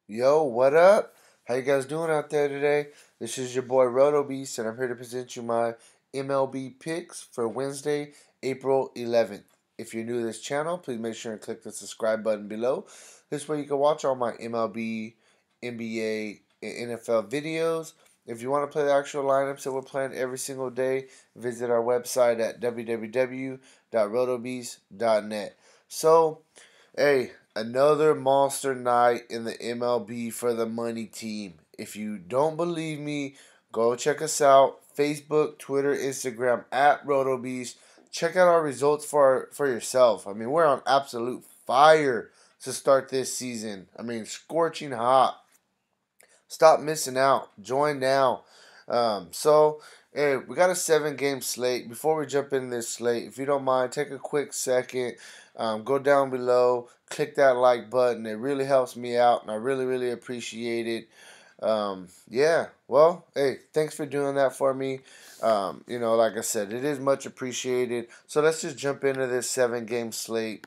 Yo, what up? How you guys doing out there today? This is your boy Beast, and I'm here to present you my MLB picks for Wednesday, April 11th. If you're new to this channel, please make sure and click the subscribe button below. This way you can watch all my MLB, NBA, and NFL videos. If you want to play the actual lineups that we're playing every single day, visit our website at www.rotobeast.net. So, hey, another monster night in the MLB for the money team. If you don't believe me, go check us out. Facebook, Twitter, Instagram at RotoBeast. Check out our results for yourself. I mean, we're on absolute fire to start this season. I mean, scorching hot. Stop missing out. Join now. Hey, we got a 7-game slate. Before we jump in this slate, if you don't mind, take a quick second. Go down below, click that like button. It really helps me out, and I really, really appreciate it. Yeah, well, hey, thanks for doing that for me. Like I said, it is much appreciated. So let's just jump into this 7-game slate.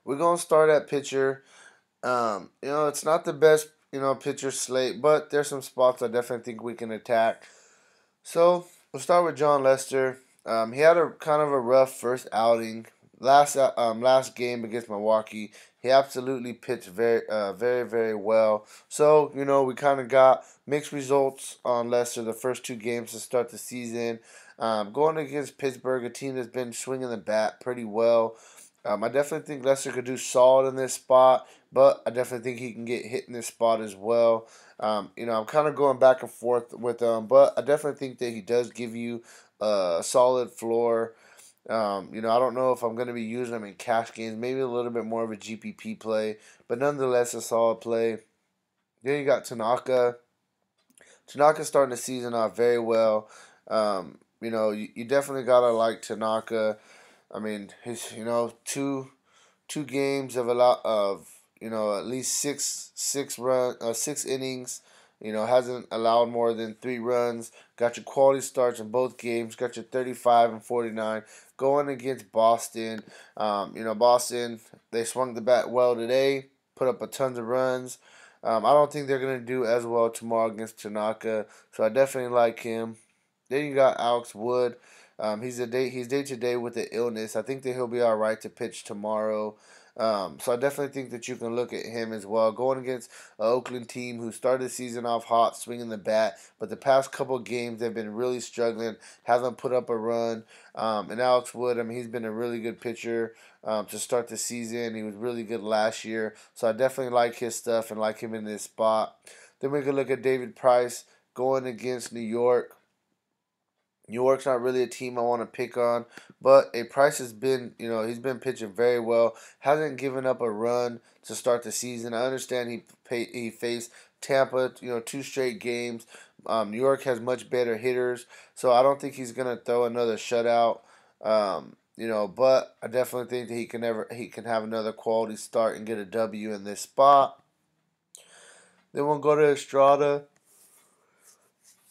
We're going to start at pitcher. It's not the best, pitcher slate, but there's some spots I definitely think we can attack. So we'll start with John Lester. He had a kind of a rough first outing. Last game against Milwaukee, he absolutely pitched very, very well. So we kind of got mixed results on Lester the first 2 games to start the season. Going against Pittsburgh, a team that's been swinging the bat pretty well. I definitely think Lester could do solid in this spot, but I definitely think he can get hit in this spot as well. I'm kind of going back and forth with him, but I definitely think that he does give you a solid floor. I don't know if I'm going to be using him in cash games, maybe a little bit more of a GPP play, but nonetheless a solid play. Then you got Tanaka. Tanaka's starting the season off very well. You definitely got to like Tanaka. I mean, his two games of a lot of at least six innings. Hasn't allowed more than 3 runs. Got your quality starts in both games. Got your 35 and 49 going against Boston. Boston, they swung the bat well today. Put up a tons of runs. I don't think they're gonna do as well tomorrow against Tanaka. So I definitely like him. Then you got Alex Wood. He's day to day with the illness. I think that he'll be all right to pitch tomorrow. So I definitely think that you can look at him as well. Going against an Oakland team who started the season off hot, swinging the bat, but the past couple of games they've been really struggling, haven't put up a run. And Alex Wood, I mean, he's been a really good pitcher to start the season. He was really good last year, so I definitely like his stuff and like him in this spot. Then we can look at David Price going against New York. New York's not really a team I want to pick on, but a Price has been, he's been pitching very well. Hasn't given up a run to start the season. I understand he faced Tampa, 2 straight games. New York has much better hitters, so I don't think he's gonna throw another shutout. But I definitely think that he can have another quality start and get a W in this spot. Then we'll go to Estrada.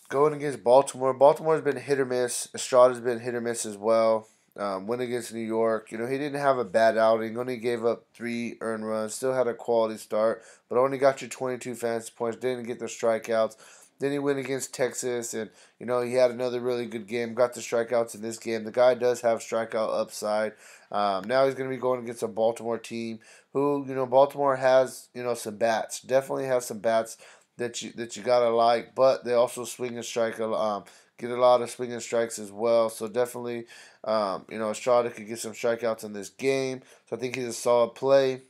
Going against Baltimore. Baltimore's been hit or miss. Estrada's been hit or miss as well. Went against New York. He didn't have a bad outing. Only gave up 3 earned runs. Still had a quality start, but only got you 22 fantasy points. Didn't get the strikeouts. Then he went against Texas, and he had another really good game. Got the strikeouts in this game. The guy does have strikeout upside. Now he's going to be going against a Baltimore team who Baltimore has some bats. Definitely has some bats that you gotta like, but they also swing and strike get a lot of swing and strikes as well. So definitely, Estrada could get some strikeouts in this game. So I think he's a solid play.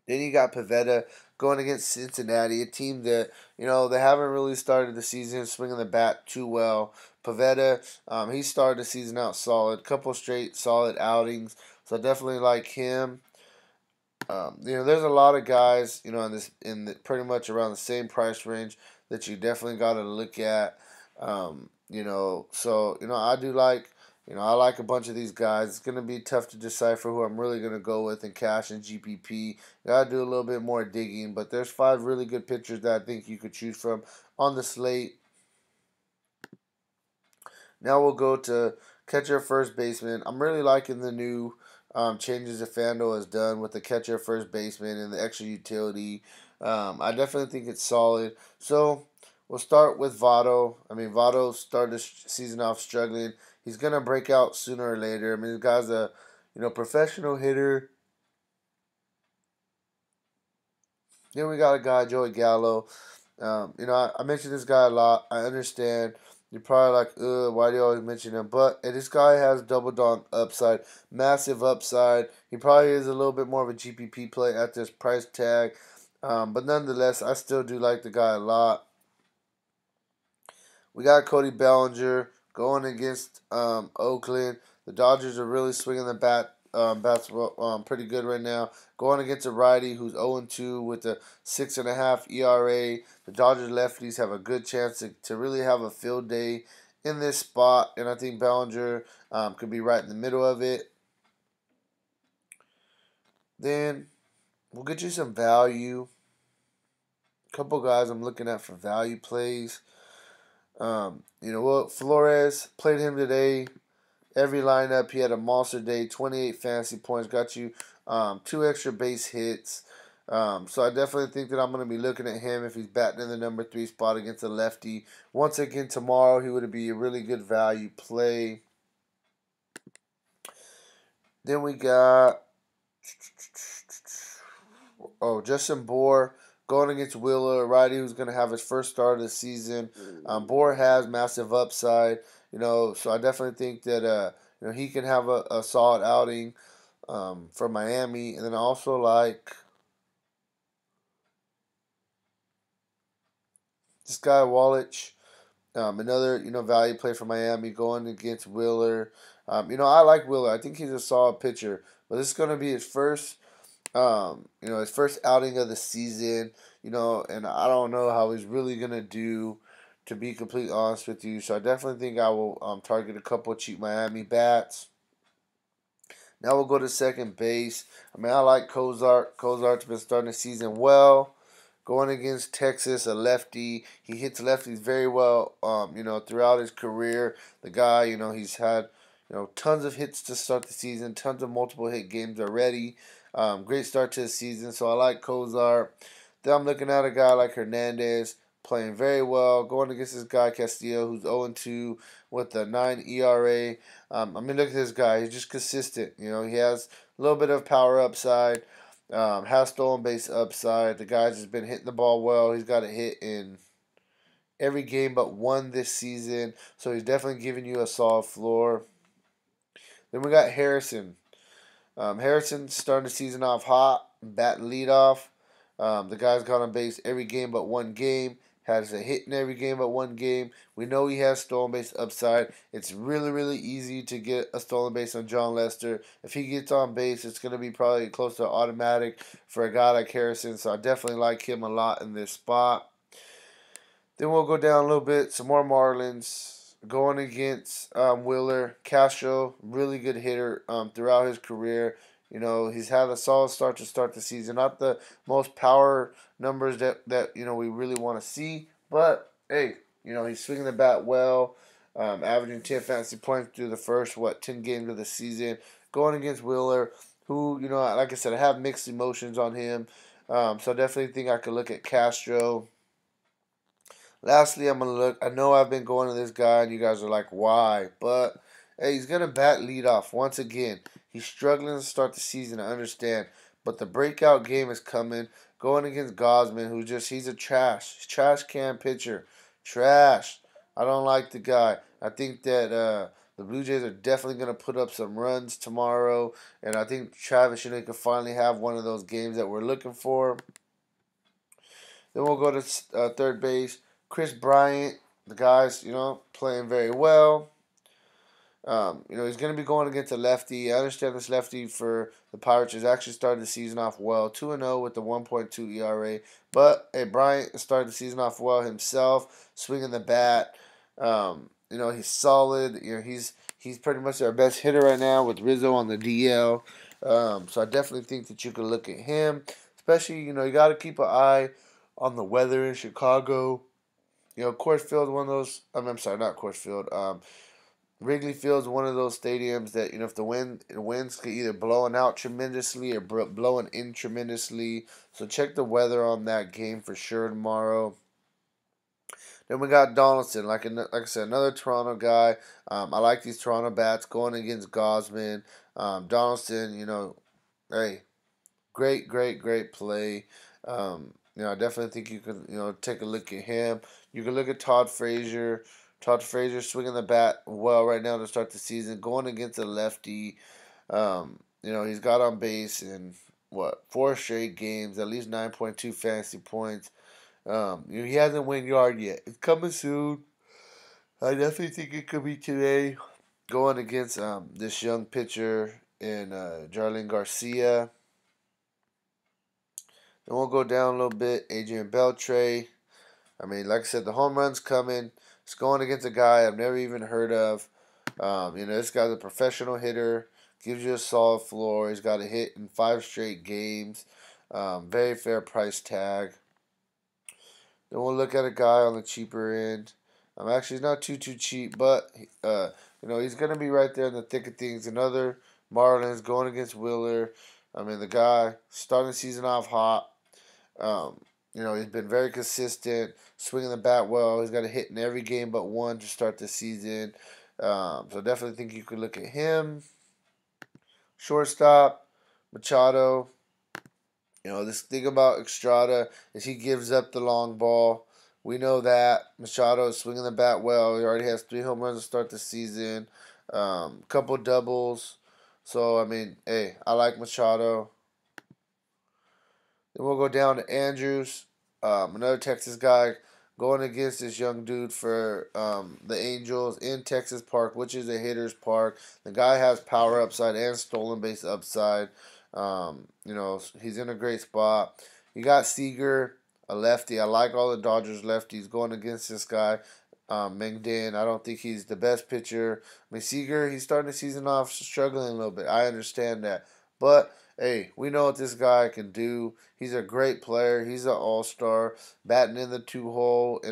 Then you got Pivetta going against Cincinnati, a team that they haven't really started the season swinging the bat too well. Pivetta, he started the season out solid, couple straight solid outings. So I definitely like him. There's a lot of guys, pretty much around the same price range that you definitely got to look at. I do like, I like a bunch of these guys. It's gonna be tough to decipher who I'm really gonna go with in cash and GPP. Gotta do a little bit more digging, but there's 5 really good pitchers that I think you could choose from on the slate. Now we'll go to catcher, first baseman. I'm really liking the new changes that Fanduel has done with the catcher, first baseman, and the extra utility. I definitely think it's solid. So we'll start with Votto. I mean, Votto started the season off struggling. He's gonna break out sooner or later. I mean, this guy's a professional hitter. Then we got a guy, Joey Gallo. I mentioned this guy a lot. I understand. You're probably like, why do you always mention him? But this guy has double dunk upside, massive upside. He probably is a little bit more of a GPP play at this price tag. But nonetheless, I still do like the guy a lot. We got Cody Bellinger going against Oakland. The Dodgers are really swinging the bats pretty good right now. Going against a righty who's 0-2 with a 6.5 ERA. The Dodgers lefties have a good chance to really have a field day in this spot, and I think Bellinger could be right in the middle of it. Then we'll get you some value. Couple guys I'm looking at for value plays. Flores played him today. Every lineup, he had a monster day, 28 fantasy points, got you 2 extra base hits. So I definitely think that I'm going to be looking at him if he's batting in the number 3 spot against a lefty. Once again, tomorrow, he would be a really good value play. Then we got Justin Bohr going against Wheeler, a righty who's going to have his first start of the season. Bohr has massive upside, so I definitely think that he can have a solid outing for Miami. And then I also like this guy Wallich, another value play for Miami going against Wheeler. I like Wheeler. I think he's a solid pitcher, but this is going to be his first his first outing of the season, and I don't know how he's really going to do, to be completely honest with you. So I definitely think I will target a couple of cheap Miami bats. Now we'll go to second base. I mean, I like Cozart. Cozart's been starting the season well. Going against Texas, a lefty. He hits lefties very well, throughout his career. The guy, he's had, tons of hits to start the season, tons of multiple hit games already. Great start to the season, so I like Cozart. Then I'm looking at a guy like Hernandez, playing very well, going against this guy Castillo, who's 0-2 with a 9 ERA. Look at this guy. He's just consistent. He has a little bit of power upside, has stolen base upside. The guy's just been hitting the ball well. He's got a hit in every game but one this season, so he's definitely giving you a solid floor. Then we got Harrison. Harrison starting the season off hot, batting leadoff. The guy's got on base every game but one game. Has a hit in every game but one game. We know he has stolen base upside. It's really, really easy to get a stolen base on John Lester. If he gets on base, it's going to be probably close to automatic for a guy like Harrison. So I definitely like him a lot in this spot. Then we'll go down a little bit. Some more Marlins. Going against Wheeler. Castro, really good hitter throughout his career. He's had a solid start to start the season. Not the most power numbers that we really want to see. But, hey, he's swinging the bat well. Averaging 10 fantasy points through the first, 10 games of the season. Going against Wheeler, who, like I said, I have mixed emotions on him. So I definitely think I could look at Castro. Lastly, I'm going to look. I know I've been going to this guy, and you guys are like, why? But, hey, he's going to bat leadoff once again. He's struggling to start the season, I understand. But the breakout game is coming. Going against Gosman, he's a trash can pitcher. Trash. I don't like the guy. I think that the Blue Jays are definitely going to put up some runs tomorrow. And I think Travis can finally have one of those games that we're looking for. Then we'll go to third base. Chris Bryant, the guy's, playing very well. He's going to be going against a lefty. I understand this lefty for the Pirates has actually started the season off well. 2-0 with the 1.2 ERA. But, hey, Bryant started the season off well himself, swinging the bat. He's solid. He's pretty much our best hitter right now with Rizzo on the DL. So I definitely think that you can look at him. Especially, you got to keep an eye on the weather in Chicago. Coors Field, one of those. I'm sorry, not Coors Field. Wrigley Field's one of those stadiums that, if the winds could either blowing out tremendously or blowing in tremendously. So check the weather on that game for sure tomorrow. Then we got Donaldson, like I said, another Toronto guy. I like these Toronto bats going against Gosman. Donaldson, hey, great play. I definitely think you can, take a look at him. You can look at Todd Frazier. Todd Frazier swinging the bat well right now to start the season, going against a lefty. He's got on base in four straight games, at least 9.2 fantasy points. He hasn't win yard yet. It's coming soon. I definitely think it could be today, going against this young pitcher in Jarlin Garcia. Then we'll go down a little bit. Adrian Beltre. I mean, like I said, the home run's coming. It's going against a guy I've never even heard of. This guy's a professional hitter. Gives you a solid floor. He's got a hit in 5 straight games. Very fair price tag. Then we'll look at a guy on the cheaper end. Actually, he's not too cheap, but he's gonna be right there in the thick of things. Another Marlins going against Wheeler. I mean, the guy starting the season off hot. He's been very consistent, swinging the bat well. He's got a hit in every game but one to start the season. So definitely think you could look at him. Shortstop, Machado. This thing about Estrada is he gives up the long ball. We know that. Machado is swinging the bat well. He already has 3 home runs to start the season. Couple doubles. So, I mean, hey, I like Machado. Then we'll go down to Andrews, another Texas guy going against this young dude for the Angels in Texas Park, which is a hitter's park. The guy has power upside and stolen base upside. He's in a great spot. You got Seager, a lefty. I like all the Dodgers lefties going against this guy. Mengden, I don't think he's the best pitcher. I mean, Seager, he's starting the season off struggling a little bit. I understand that. But, hey, we know what this guy can do. He's a great player. He's an all-star, batting in the 2-hole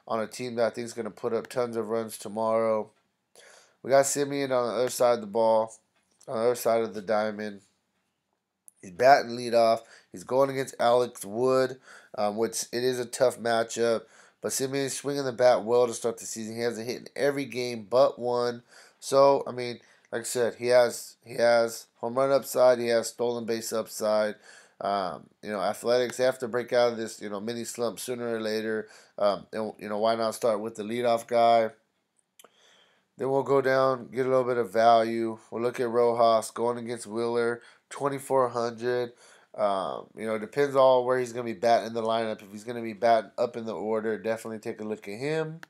on a team that I think is going to put up tons of runs tomorrow. We got Simeon on the other side of the ball, on the other side of the diamond. He's batting leadoff. He's going against Alex Wood, which it is a tough matchup. But Simeon's swinging the bat well to start the season. He has a hit in every game but one. So, I mean, like I said, he has home run upside. He has stolen base upside. Athletics, they have to break out of this, mini slump sooner or later. Why not start with the leadoff guy? Then we'll go down, get a little bit of value. We'll look at Rojas going against Wheeler, 2,400. Depends on where he's going to be batting in the lineup. If he's going to be batting up in the order, definitely take a look at him.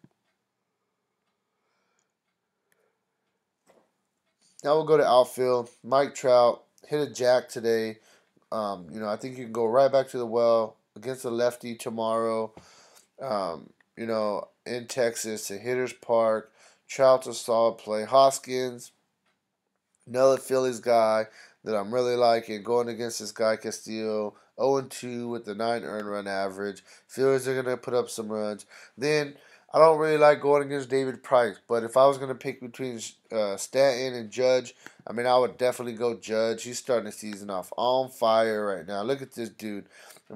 Now we'll go to outfield. Mike Trout hit a jack today. I think you can go right back to the well against the lefty tomorrow. In Texas, at Hitters Park. Trout's a solid play. Hoskins, another Phillies guy that I'm really liking, going against this guy Castillo, 0-2 with the 9 earned run average. Phillies are going to put up some runs. Then, I don't really like going against David Price, but if I was going to pick between Stanton and Judge, I would definitely go Judge. He's starting the season off on fire right now. Look at this dude.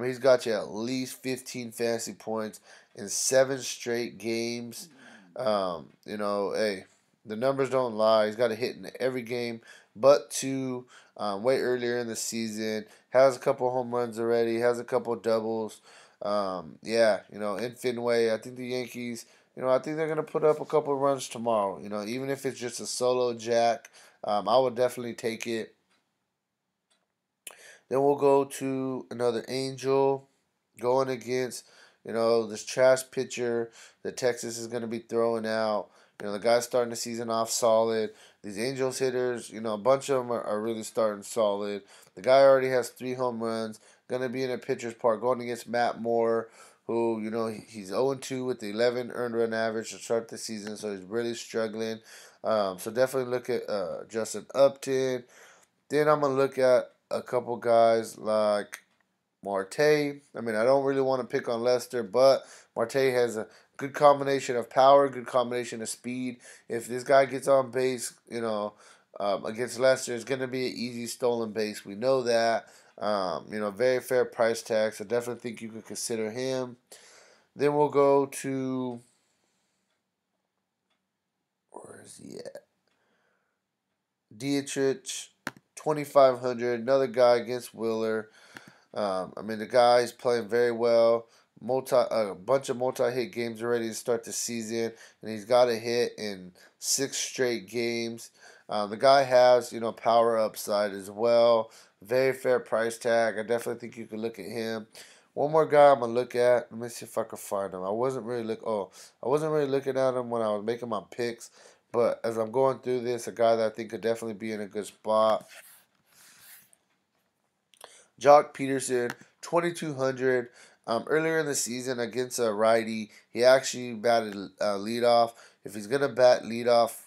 He's got you at least 15 fantasy points in 7 straight games. Hey, the numbers don't lie. He's got a hit in every game but 2 way earlier in the season. Has a couple home runs already. Has a couple doubles. In Fenway, I think the Yankees, I think they're going to put up a couple runs tomorrow. Even if it's just a solo jack, I would definitely take it. Then we'll go to another Angel going against, this trash pitcher that Texas is going to be throwing out. The guy's starting the season off solid. These Angels hitters, a bunch of them are really starting solid. The guy already has 3 home runs. Going to be in a pitcher's park going against Matt Moore, who, he's 0-2 with the 11 earned run average to start the season, so he's really struggling. So definitely look at Justin Upton. Then I'm going to look at a couple guys like Marte. I don't really want to pick on Lester, but Marte has a Good combination of power, good combination of speed. If this guy gets on base, against Leicester, it's going to be an easy stolen base. We know that. Very fair price tag. So definitely think you could consider him. Then we'll go to, where is he at? Dietrich, 2,500. Another guy against Wheeler. The guy's playing very well. A bunch of multi-hit games already to start the season, and he's got a hit in 6 straight games. The guy has, power upside as well. Very fair price tag. I definitely think you could look at him. One more guy I'm gonna look at. Let me see if I can find him. I wasn't really looking at him when I was making my picks, but as I'm going through this, a guy that I think could definitely be in a good spot. Jock Peterson, 2,200. Earlier in the season against a righty, he actually batted leadoff. If he's gonna bat leadoff,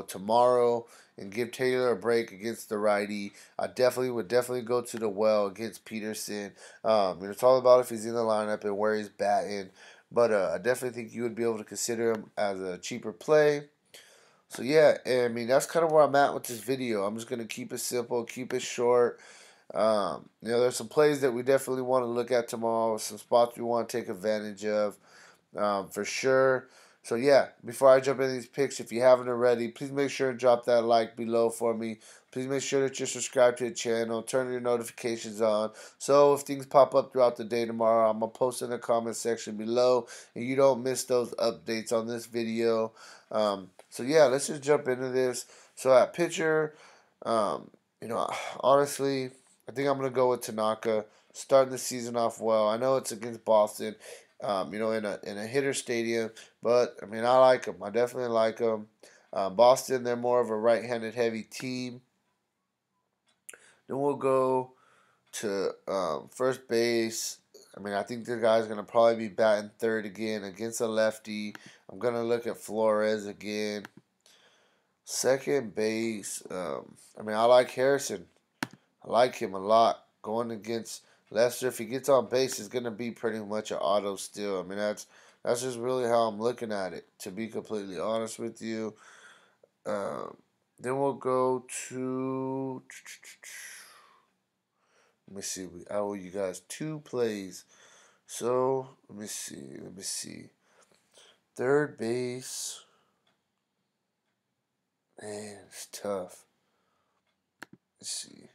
tomorrow and give Taylor a break against the righty, I would definitely go to the well against Peterson. It's all about if he's in the lineup and where he's batting. But I definitely think you would be able to consider him as a cheaper play. So yeah, that's kind of where I'm at with this video. I'm just gonna keep it simple, keep it short. There's some plays that we definitely want to look at tomorrow. Some spots we want to take advantage of, for sure. So yeah, before I jump into these picks, if you haven't already, please make sure and drop that like below for me. Please make sure that you're subscribed to the channel, turn your notifications on, so if things pop up throughout the day tomorrow, I'm going to post in the comment section below, and you don't miss those updates on this video. So yeah, let's just jump into this. So at pitcher, honestly, I think I'm going to go with Tanaka, starting the season off well. I know it's against Boston, in a hitter stadium, but I like him. I definitely like him. Boston, they're more of a right-handed heavy team. Then we'll go to first base. I think the guy's going to probably be batting third again against a lefty. I'm going to look at Flores again. Second base, I like Harrison. I like him a lot. Going against Lester, if he gets on base, it's going to be pretty much an auto steal. That's just really how I'm looking at it, to be completely honest with you. Then we'll go to, let me see. I owe you guys 2 plays. So, let me see. Third base. Man, it's tough. Let's see.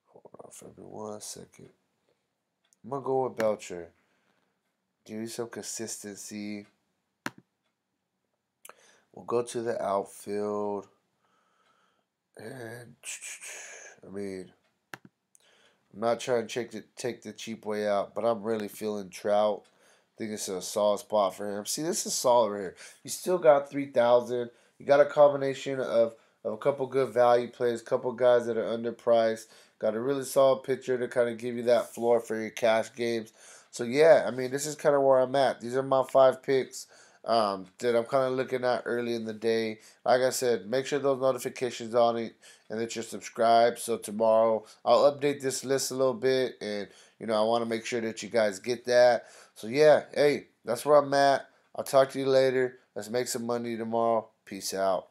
Hold on for me 1 second. I'm going to go with Belcher. Give you some consistency. We'll go to the outfield. And, I'm not trying to take the cheap way out, but I'm really feeling Trout. I think it's a solid spot for him. See, this is solid right here. You still got 3,000. You got a combination of a couple good value plays, a couple guys that are underpriced. Got a really solid pitcher to kind of give you that floor for your cash games. So yeah, this is kind of where I'm at. These are my 5 picks that I'm kind of looking at early in the day. Like I said, make sure those notifications on it and that you're subscribed. So tomorrow I'll update this list a little bit, and I want to make sure that you guys get that. So yeah, hey, that's where I'm at. I'll talk to you later. Let's make some money tomorrow. Peace out.